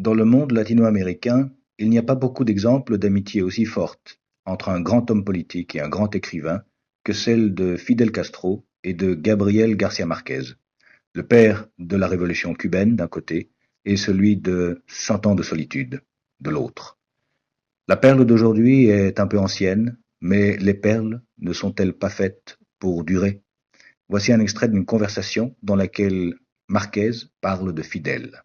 Dans le monde latino-américain, il n'y a pas beaucoup d'exemples d'amitié aussi forte entre un grand homme politique et un grand écrivain que celle de Fidel Castro et de Gabriel García Márquez, le père de la révolution cubaine d'un côté et celui de Cent ans de solitude de l'autre. La perle d'aujourd'hui est un peu ancienne, mais les perles ne sont-elles pas faites pour durer? Voici un extrait d'une conversation dans laquelle Márquez parle de Fidel.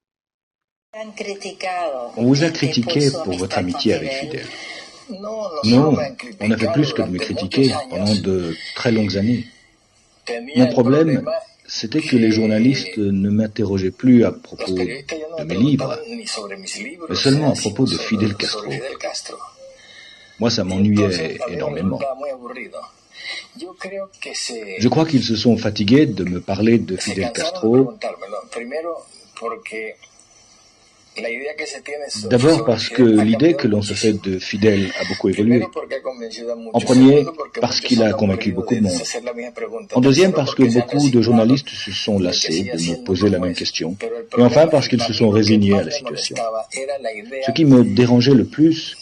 On vous a critiqué pour votre amitié avec Fidel. Non, on a fait plus que de me critiquer pendant de très longues années. Mon problème, c'était que les journalistes ne m'interrogeaient plus à propos de mes livres, mais seulement à propos de Fidel Castro. Moi, ça m'ennuyait énormément. Je crois qu'ils se sont fatigués de me parler de Fidel Castro. D'abord parce que l'idée que l'on se fait de Fidel a beaucoup évolué. En premier, parce qu'il a convaincu beaucoup de monde. En deuxième, parce que beaucoup de journalistes se sont lassés de me poser la même question. Et enfin, parce qu'ils se sont résignés à la situation. Ce qui me dérangeait le plus,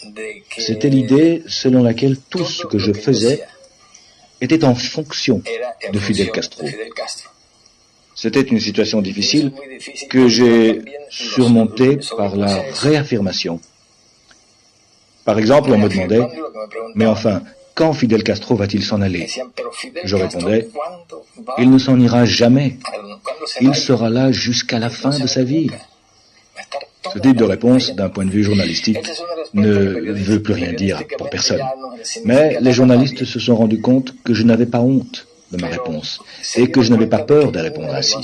c'était l'idée selon laquelle tout ce que je faisais était en fonction de Fidel Castro. C'était une situation difficile que j'ai surmontée par la réaffirmation. Par exemple, on me demandait, mais enfin, quand Fidel Castro va-t-il s'en aller? Je répondais, il ne s'en ira jamais. Il sera là jusqu'à la fin de sa vie. Ce type de réponse, d'un point de vue journalistique, ne veut plus rien dire pour personne. Mais les journalistes se sont rendus compte que je n'avais pas honte de ma réponse et que je n'avais pas peur de répondre ainsi.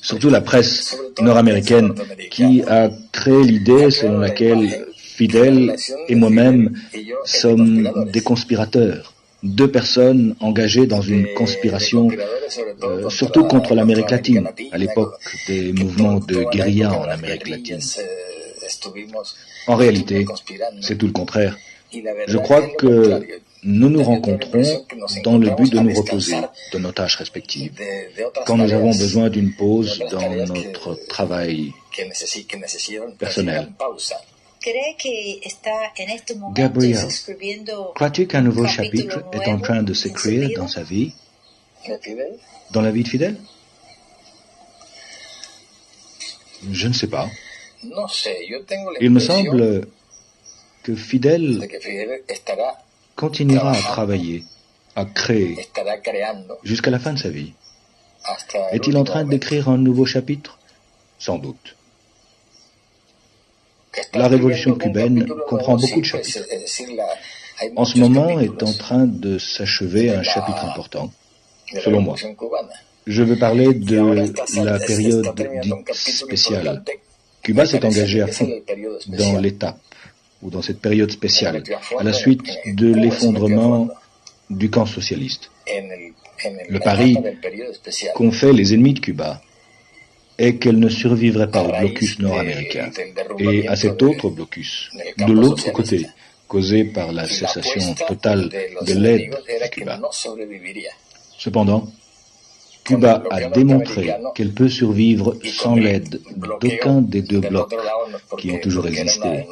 Surtout la presse nord-américaine qui a créé l'idée selon laquelle Fidel et moi-même sommes des conspirateurs, deux personnes engagées dans une conspiration, surtout contre l'Amérique latine, à l'époque des mouvements de guérilla en Amérique latine. En réalité, c'est tout le contraire. Je crois que nous nous rencontrons dans le but de nous reposer de nos tâches respectives, quand nous avons besoin d'une pause dans notre travail personnel. Gabriel, crois-tu qu'un nouveau chapitre est en train de s'écrire dans sa vie, dans la vie de Fidel? Je ne sais pas. Il me semble que Fidel continuera à travailler, à créer, jusqu'à la fin de sa vie. Est-il en train d'écrire un nouveau chapitre? Sans doute. La révolution cubaine comprend beaucoup de chapitres. En ce moment est en train de s'achever un chapitre important, selon moi. Je veux parler de la période dite spéciale. Cuba s'est engagé à fond dans l'étape, ou dans cette période spéciale, à la suite de l'effondrement du camp socialiste. Le pari qu'ont fait les ennemis de Cuba est qu'elle ne survivrait pas au blocus nord-américain et à cet autre blocus, de l'autre côté, causé par la cessation totale de l'aide à Cuba. Cependant, Cuba a démontré qu'elle peut survivre sans l'aide d'aucun des deux blocs qui ont toujours existé.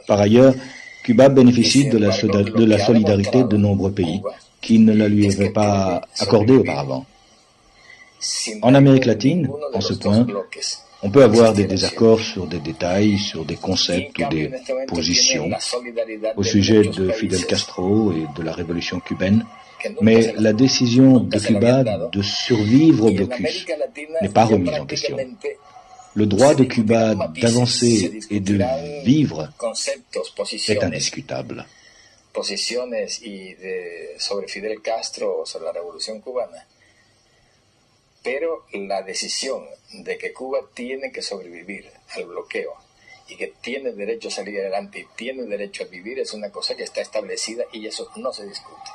Par ailleurs, Cuba bénéficie de la solidarité de nombreux pays qui ne la lui avaient pas accordée auparavant. En Amérique latine, en ce point, on peut avoir des désaccords sur des détails, sur des concepts ou des positions au sujet de Fidel Castro et de la révolution cubaine, mais la décision de Cuba de survivre au blocus n'est pas remise en question. Le droit de Cuba d'avancer et de vivre est indiscutable. Pero la decisión de que Cuba tiene que sobrevivir al bloqueo y que tiene derecho a salir adelante y tiene derecho a vivir es una cosa que está establecida y eso no se discute.